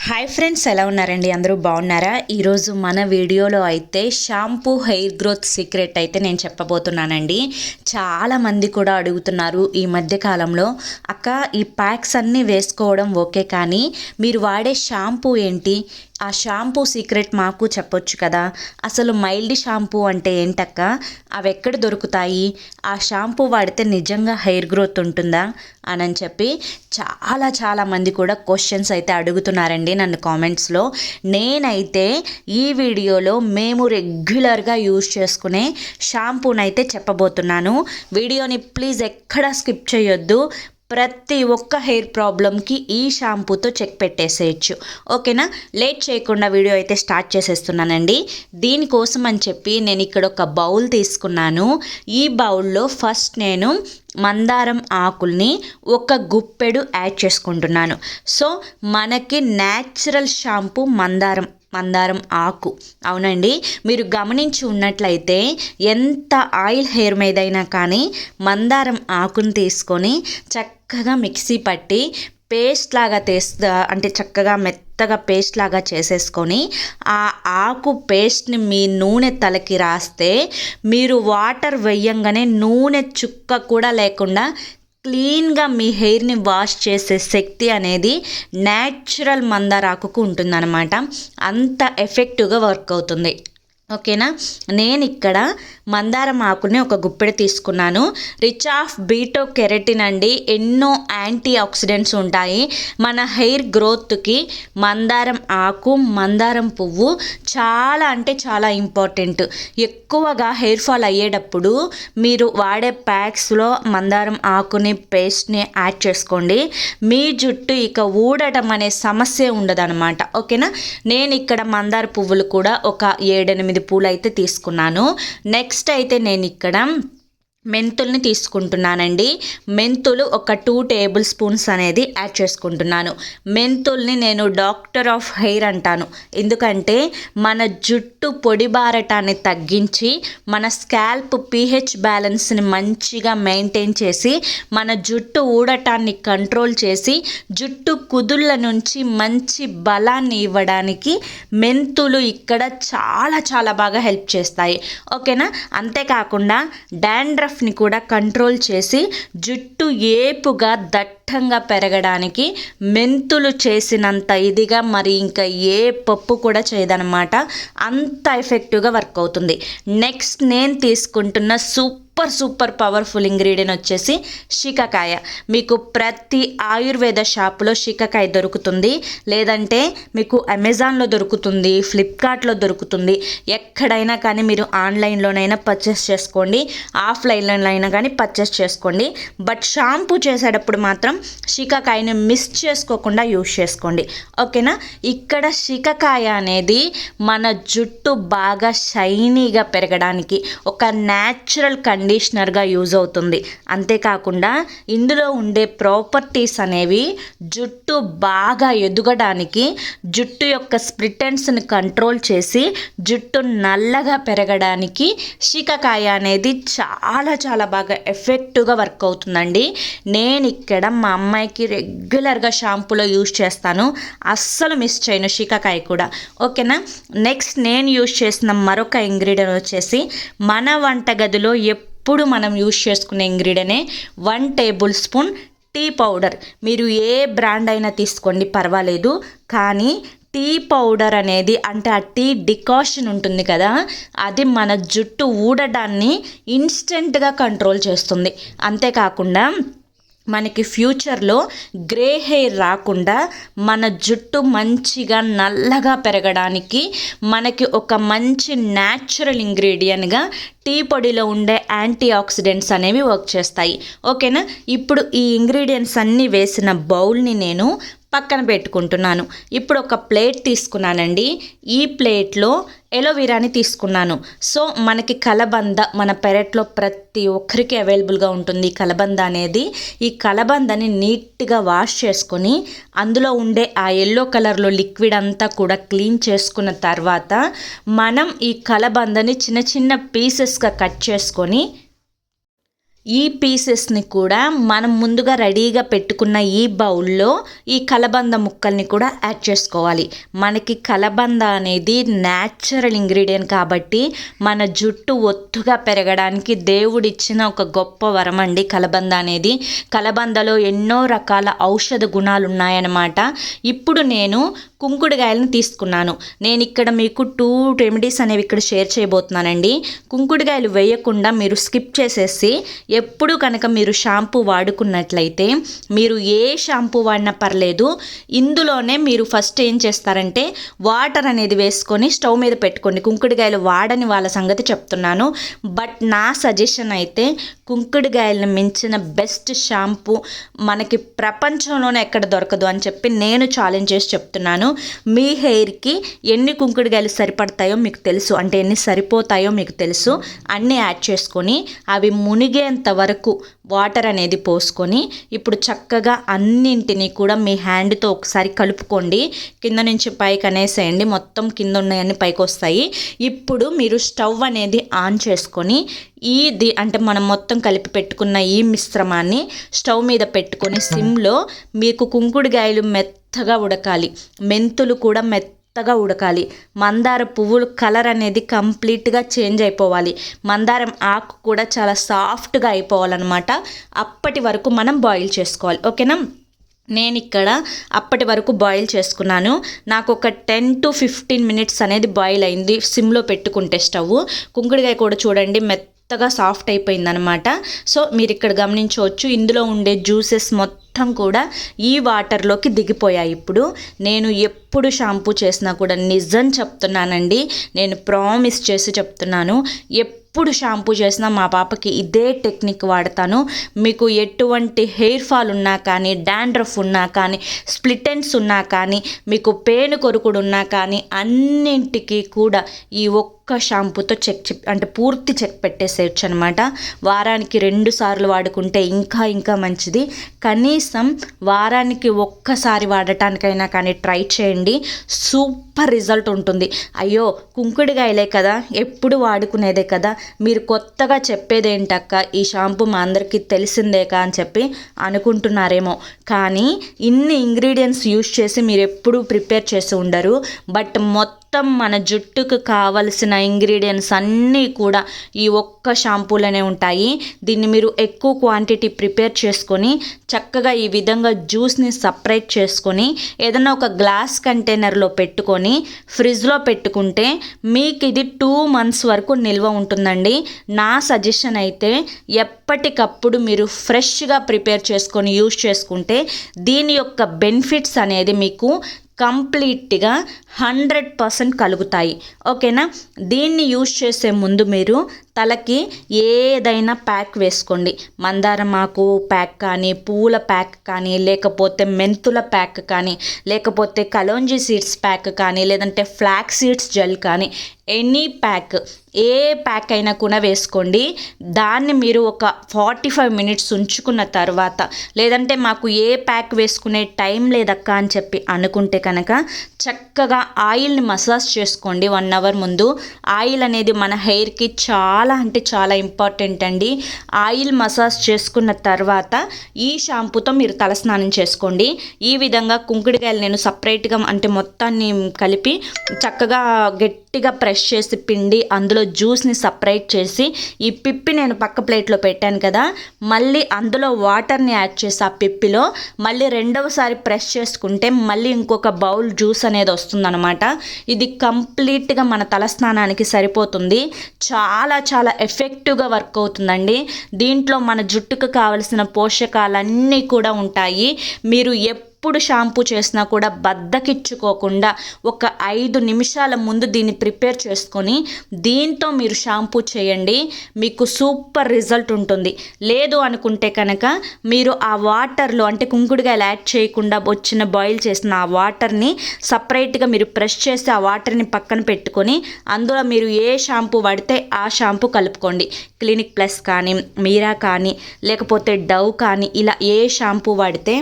Hi friends, ఎలా ఉన్నారండి? అందరూ బాగున్నారా? ఈరోజు మన వీడియోలో అయితే షాంపూ హెయిర్ గ్రోత్ సీక్రెట్ అయితే నేను చెప్పబోతున్నానండి. చాలామంది కూడా అడుగుతున్నారు ఈ మధ్య కాలంలో, అక్క ఈ ప్యాక్స్ అన్నీ వేసుకోవడం ఓకే, కానీ మీరు వాడే షాంపూ ఏంటి? ఆ షాంపూ సీక్రెట్ మాకు చెప్పొచ్చు కదా. అసలు మైల్డ్ షాంపూ అంటే ఏంటక్క? అవి ఎక్కడ దొరుకుతాయి? ఆ షాంపూ వాడితే నిజంగా హెయిర్ గ్రోత్ ఉంటుందా అని చెప్పి చాలామంది కూడా క్వశ్చన్స్ అయితే అడుగుతున్నారండి నన్ను కామెంట్స్లో. నేనైతే ఈ వీడియోలో మేము రెగ్యులర్గా యూజ్ చేసుకునే షాంపూనైతే చెప్పబోతున్నాను. వీడియోని ప్లీజ్ ఎక్కడా స్కిప్ చేయొద్దు. ప్రతి ఒక్క హెయిర్ ప్రాబ్లమ్కి ఈ షాంపూతో చెక్ పెట్టేసేయచ్చు, ఓకేనా? లేట్ చేయకుండా వీడియో అయితే స్టార్ట్ చేసేస్తున్నానండి. దీనికోసం అని చెప్పి నేను ఇక్కడ ఒక బౌల్ తీసుకున్నాను. ఈ బౌల్లో ఫస్ట్ నేను మందారం ఆకుల్ని ఒక గుప్పెడు యాడ్ చేసుకుంటున్నాను. సో మనకి న్యాచురల్ షాంపూ మందారం ఆకు. అవునండి, మీరు గమనించి ఉన్నట్లయితే ఎంత ఆయిల్ హెయిర్ మీదైనా కానీ మందారం ఆకుని తీసుకొని చక్కగా మిక్సీ పట్టి పేస్ట్ లాగా అంటే చక్కగా మెత్తగా పేస్ట్ లాగా చేసేసుకొని ఆ ఆకు పేస్ట్ని మీ నూనె తలకి రాస్తే మీరు వాటర్ వేయంగానే నూనె చుక్క కూడా లేకుండా క్లీన్గా మీ హెయిర్ని వాష్ చేసే శక్తి అనేది న్యాచురల్ మందారాకుకు ఉంటుందన్నమాట. అంత ఎఫెక్టివ్గా వర్క్ అవుతుంది, ఓకేనా? నేను ఇక్కడ మందారం ఆకుని ఒక గుప్పెడు తీసుకున్నాను. రిచ్ ఆఫ్ బీటో కెరటిన్ అండి. ఎన్నో యాంటీ ఆక్సిడెంట్స్ ఉంటాయి. మన హెయిర్ గ్రోత్కి మందారం ఆకు, మందారం పువ్వు చాలా అంటే చాలా ఇంపార్టెంట్. ఎక్కువగా హెయిర్ ఫాల్ అయ్యేటప్పుడు మీరు వాడే ప్యాక్స్లో మందారం ఆకుని పేస్ట్ని యాడ్ చేసుకోండి. మీ జుట్టు ఇక ఊడటం అనే సమస్య ఉండదన్నమాట, ఓకేనా? నేను ఇక్కడ మందార పువ్వులు కూడా ఒక 7-8 పూలు అయితే తీసుకున్నాను. నెక్స్ట్ అయితే నేను ఇక్కడ మెంతుల్ని తీసుకుంటున్నానండి. మెంతులు ఒక 2 టేబుల్ స్పూన్స్ అనేది యాడ్ చేసుకుంటున్నాను. మెంతుల్ని నేను డాక్టర్ ఆఫ్ హెయిర్ అంటాను. ఎందుకంటే మన జుట్టు పొడిబారటాన్ని తగ్గించి మన స్కాల్ప్ pH బ్యాలెన్స్ని మంచిగా మెయింటైన్ చేసి మన జుట్టు ఊడటాన్ని కంట్రోల్ చేసి జుట్టు కుదుళ్ళ నుంచి మంచి బలాన్ని ఇవ్వడానికి మెంతులు ఇక్కడ చాలా బాగా హెల్ప్ చేస్తాయి, ఓకేనా? అంతేకాకుండా డాండ్రఫ్ని కూడా కంట్రోల్ చేసి జుట్టు ఏపుగా దట్టంగా పెరగడానికి మెంతులు చేసినంత ఇదిగా మరి ఇంకా ఏ పప్పు కూడా చేయదనమాట. అంత ఎఫెక్టివ్గా వర్క్ అవుతుంది. నెక్స్ట్ నేను తీసుకుంటున్న సూపర్ పవర్ఫుల్ ఇంగ్రీడియంట్ వచ్చేసి శికాకాయ. మీకు ప్రతి ఆయుర్వేద షాపులో శికాకాయ దొరుకుతుంది, లేదంటే మీకు అమెజాన్లో దొరుకుతుంది, ఫ్లిప్కార్ట్లో దొరుకుతుంది. ఎక్కడైనా కానీ మీరు ఆన్లైన్లోనైనా పర్చేస్ చేసుకోండి, ఆఫ్లైన్లో అయినా కానీ పర్చేస్ చేసుకోండి. బట్ షాంపూ చేసేటప్పుడు మాత్రం శికాకాయని మిస్ చేసుకోకుండా యూజ్ చేసుకోండి, ఓకేనా? ఇక్కడ శికాకాయ అనేది మన జుట్టు బాగా షైనీగా పెరగడానికి ఒక న్యాచురల్ కండిషనర్గా యూజ్ అవుతుంది. అంతేకాకుండా ఇందులో ఉండే ప్రాపర్టీస్ అనేవి జుట్టు బాగా ఎదగడానికి, జుట్టు యొక్క స్ప్లిటెన్స్ని కంట్రోల్ చేసి జుట్టు నల్లగా పెరగడానికి శికాకాయ అనేది చాలా బాగా ఎఫెక్టివ్గా వర్క్ అవుతుందండి. నేను ఇక్కడ మా అమ్మాయికి రెగ్యులర్గా షాంపూలో యూజ్ చేస్తాను, అస్సలు మిస్ చేయను శికాకాయ కూడా, ఓకేనా? నెక్స్ట్ నేను యూజ్ చేసిన మరొక ఇంగ్రీడియంట్ వచ్చేసి మన వంటగదిలో ఎప్పుడు మనం యూజ్ చేసుకునే ఇంగ్రీడియనే 1 టేబుల్ స్పూన్ టీ పౌడర్. మీరు ఏ బ్రాండ్ అయినా తీసుకోండి, పర్వాలేదు, కానీ టీ పౌడర్ అనేది అంటే ఆ టీ డికాషన్ ఉంటుంది కదా, అది మన జుట్టు ఊడడాన్ని ఇన్స్టెంట్గా కంట్రోల్ చేస్తుంది. అంతేకాకుండా మనకి ఫ్యూచర్లో గ్రే హెయిర్ రాకుండా మన జుట్టు మంచిగా నల్లగా పెరగడానికి మనకి ఒక మంచి న్యాచురల్ ఇంగ్రీడియంట్గా టీ పొడిలో ఉండే యాంటీ ఆక్సిడెంట్స్ అనేవి వర్క్ చేస్తాయి, ఓకేనా? ఇప్పుడు ఈ ఇంగ్రీడియంట్స్ అన్నీ వేసిన బౌల్ని నేను పక్కన పెట్టుకుంటున్నాను. ఇప్పుడు ఒక ప్లేట్ తీసుకున్నానండి. ఈ ప్లేట్లో ఎలోవెరాని తీసుకున్నాను. సో మనకి కలబంద మన పెరట్లో ప్రతి ఒక్కరికి అవైలబుల్గా ఉంటుంది కలబంద అనేది. ఈ కలబందని నీట్గా వాష్ చేసుకొని అందులో ఉండే ఆ ఎల్లో కలర్లో లిక్విడ్ అంతా కూడా క్లీన్ చేసుకున్న తర్వాత మనం ఈ కలబందని చిన్న పీసెస్గా కట్ చేసుకొని ఈ పీసెస్ని కూడా మనం ముందుగా రెడీగా పెట్టుకున్న ఈ బౌల్లో ఈ కలబంద ముక్కల్ని కూడా యాడ్ చేసుకోవాలి. మనకి కలబంద అనేది న్యాచురల్ ఇంగ్రీడియంట్ కాబట్టి మన జుట్టు ఒత్తుగా పెరగడానికి దేవుడిచ్చిన ఒక గొప్ప వరం అండి కలబంద అనేది. కలబందలో ఎన్నో రకాల ఔషధ గుణాలు ఉన్నాయన్నమాట. ఇప్పుడు నేను కుంకుడుకాయలను తీసుకున్నాను. నేను ఇక్కడ మీకు 2 రెమెడీస్ అనేవి ఇక్కడ షేర్ చేయబోతున్నానండి. కుంకుడుకాయలు వేయకుండా మీరు స్కిప్ చేసేసి ఎప్పుడు కనుక మీరు షాంపూ వాడుకున్నట్లయితే మీరు ఏ షాంపూ వాడినా పర్లేదు, ఇందులోనే మీరు ఫస్ట్ ఏం చేస్తారంటే వాటర్ అనేది వేసుకొని స్టవ్ మీద పెట్టుకోండి. కుంకుడుకాయలు వాడని వాళ్ళ సంగతి చెప్తున్నాను. బట్ నా సజెషన్ అయితే కుంకుడుకాయలను మించిన బెస్ట్ షాంపూ మనకి ప్రపంచంలోనే ఎక్కడ దొరకదు అని చెప్పి నేను ఛాలెంజ్ చేసి చెప్తున్నాను. మీ హెయిర్కి ఎన్ని కుంకుడుకాయలు సరిపడతాయో మీకు తెలుసు, అంటే ఎన్ని సరిపోతాయో మీకు తెలుసు. అన్నీ యాడ్ చేసుకొని అవి మునిగేంత వరకు వాటర్ అనేది పోసుకొని ఇప్పుడు చక్కగా అన్నింటినీ కూడా మీ హ్యాండ్తో ఒకసారి కలుపుకోండి. కింద నుంచి పైకి అనేసేయండి, మొత్తం కింద ఉన్నాయన్నీ పైకి వస్తాయి. ఇప్పుడు మీరు స్టవ్ అనేది ఆన్ చేసుకొని అంటే మనం మొత్తం కలిపి పెట్టుకున్న ఈ మిశ్రమాన్ని స్టవ్ మీద పెట్టుకొని సిమ్లో మీకు కుంకుడుకాయలు మెత్తగా ఉడకాలి, మెంతులు కూడా మెత్తగా ఉడకాలి, మందార పువ్వులు కలర్ అనేది కంప్లీట్గా చేంజ్ అయిపోవాలి, మందారం ఆకు కూడా చాలా సాఫ్ట్గా అయిపోవాలన్నమాట. అప్పటి వరకు మనం బాయిల్ చేసుకోవాలి. ఓకేనా? నేను ఇక్కడ అప్పటి వరకు బాయిల్ చేసుకున్నాను. నాకు ఒక 10 to 15 minutes అనేది బాయిల్ అయింది సిమ్లో పెట్టుకుంటే స్టవ్. కుంకుడుకాయ కూడా చూడండి మెత్తగా సాఫ్ట్ అయిపోయిందనమాట. సో మీరు ఇక్కడ గమనించవచ్చు, ఇందులో ఉండే జ్యూసెస్ మొత్తం కూడా ఈ వాటర్లోకి దిగిపోయాయి. ఇప్పుడు నేను ఎప్పుడు షాంపూ చేసినా కూడా నిజం చెప్తున్నానండి, నేను ప్రామిస్ చేసి చెప్తున్నాను, ఎప్పుడు షాంపూ చేసినా మా పాపకి ఇదే టెక్నిక్ వాడతాను. మీకు ఎటువంటి హెయిర్ ఫాల్ ఉన్నా కానీ, డాండ్రఫ్ ఉన్నా కానీ, స్ప్లిట్ ఎండ్స్ ఉన్నా కానీ, మీకు పేను కొరుకుడు ఉన్నా కానీ అన్నింటికి కూడా ఈ ఒక్క షాంపూతో అంటే పూర్తి చెక్ పెట్టేసేయచ్చు అనమాట. వారానికి 2 సార్లు వాడుకుంటే ఇంకా మంచిది. కనీసం వారానికి ఒక్కసారి వాడటానికైనా కానీ ట్రై చేయండి, సూపర్ రిజల్ట్ ఉంటుంది. అయ్యో కుంకుడుకాయలే కదా, ఎప్పుడు వాడుకునేదే కదా, మీరు కొత్తగా చెప్పేదేంటక్క ఈ షాంపూ మా అందరికీ తెలిసిందేకా అని చెప్పి అనుకుంటున్నారేమో. కానీ ఇన్ని ఇంగ్రీడియంట్స్ యూజ్ చేసి మీరు ఎప్పుడూ ప్రిపేర్ చేసి ఉండరు. బట్ మొత్తం మన జుట్టుకు కావలసిన ఇంగ్రీడియంట్స్ అన్నీ కూడా ఈ ఒక్క షాంపూలోనే ఉంటాయి. దీన్ని మీరు ఎక్కువ క్వాంటిటీ ప్రిపేర్ చేసుకొని చక్కగా ఈ విధంగా జ్యూస్ని సపరేట్ చేసుకొని ఏదైనా ఒక గ్లాస్ కంటైనర్లో పెట్టుకొని ఫ్రిడ్జ్లో పెట్టుకుంటే మీకు ఇది 2 months వరకు నిల్వ ఉంటుందండి. నా సజెషన్ అయితే ఎప్పటికప్పుడు మీరు ఫ్రెష్గా ప్రిపేర్ చేసుకొని యూజ్ చేసుకుంటే దీని యొక్క బెనిఫిట్స్ అనేది మీకు కంప్లీట్గా 100% కలుగుతాయి. ఓకేనా? దీన్ని యూజ్ చేసే ముందు మీరు తలకి ఏదైనా ప్యాక్ వేసుకోండి. మందారం ఆకు ప్యాక్ కానీ, పూల ప్యాక్ కానీ, లేకపోతే మెంతుల ప్యాక్ కానీ, లేకపోతే కలోంజీ సీడ్స్ ప్యాక్ కానీ, లేదంటే ఫ్లాక్స్ సీడ్స్ జెల్ కానీ, ఎనీ ప్యాక్, ఏ ప్యాక్ అయినా కూడా వేసుకోండి. దాన్ని మీరు ఒక 45 minutes ఉంచుకున్న తర్వాత, లేదంటే మాకు ఏ ప్యాక్ వేసుకునే టైం లేదక్క అని చెప్పి అనుకుంటే కనుక చక్కగా ఆయిల్ని మసాజ్ చేసుకోండి 1 hour ముందు. ఆయిల్ అనేది మన హెయిర్కి చాలా ఇంపార్టెంట్ అండి. ఆయిల్ మసాజ్ చేసుకున్న తర్వాత ఈ షాంపూతో మీరు తలస్నానం చేసుకోండి. ఈ విధంగా కుంకుడుకాయలు నేను సపరేట్గా అంటే మొత్తాన్ని కలిపి చక్కగా గట్టిగా ప్రెస్ చేసి పిండి అందులో జ్యూస్ని సపరేట్ చేసి ఈ పిప్పి నేను పక్క ప్లేట్లో పెట్టాను కదా, మళ్ళీ అందులో వాటర్ని యాడ్ చేసి ఆ పిప్పిలో మళ్ళీ 2వసారి ప్రెస్ చేసుకుంటే మళ్ళీ ఇంకొక బౌల్ జ్యూస్ అనేది వస్తుందన్నమాట. ఇది కంప్లీట్గా మన తలస్నానానికి సరిపోతుంది. చాలా ఎఫెక్టివ్గా వర్క్ అవుతుందండి. దీంట్లో మన జుట్టుకు కావలసిన పోషకాలన్నీ కూడా ఉంటాయి. మీరు ఎప్పుడు షాంపూ చేసినా కూడా బద్దకిచ్చుకోకుండా ఒక 5 నిమిషాల ముందు దీన్ని ప్రిపేర్ చేసుకొని దీంతో మీరు షాంపూ చేయండి, మీకు సూపర్ రిజల్ట్ ఉంటుంది. లేదు అనుకుంటే కనుక మీరు ఆ వాటర్లో అంటే కుంకుడుకాయలు యాడ్ చేయకుండా వచ్చిన బాయిల్ చేసిన ఆ వాటర్ని సపరేట్గా మీరు ప్రెస్ చేసి ఆ వాటర్ని పక్కన పెట్టుకొని అందులో మీరు ఏ షాంపూ వాడితే ఆ షాంపూ కలుపుకోండి. క్లినిక్ ప్లస్ కానీ, మీరా కానీ, లేకపోతే డవ్ కానీ, ఇలా ఏ షాంపూ వాడితే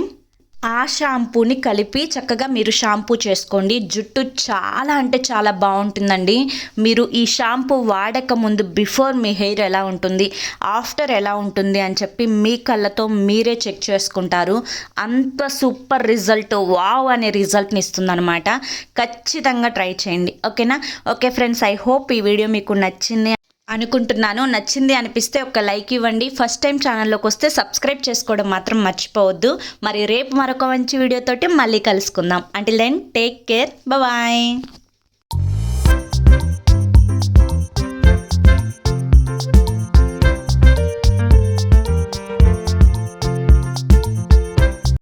ఆ షాంపూని కలిపి చక్కగా మీరు షాంపూ చేసుకోండి. జుట్టు చాలా అంటే చాలా బాగుంటుందండి. మీరు ఈ షాంపూ వాడక ముందు బిఫోర్ మీ హెయిర్ ఎలా ఉంటుంది, ఆఫ్టర్ ఎలా ఉంటుంది అని చెప్పి మీ కళ్ళతో మీరే చెక్ చేసుకుంటారు. అంత సూపర్ రిజల్ట్, వావ్ అనే రిజల్ట్ని ఇస్తుందన్నమాట. ఖచ్చితంగా ట్రై చేయండి. ఓకేనా? ఓకే ఫ్రెండ్స్, ఐ హోప్ ఈ వీడియో మీకు నచ్చింది అనుకుంటున్నాను. నచ్చింది అనిపిస్తే ఒక లైక్ ఇవ్వండి. ఫస్ట్ టైం ఛానల్లోకి వస్తే సబ్స్క్రైబ్ చేసుకోవడం మాత్రం మర్చిపోవద్దు. మరి రేపు మరొక మంచి వీడియోతోటి మళ్ళీ కలుసుకుందాం. Until then take care, bye.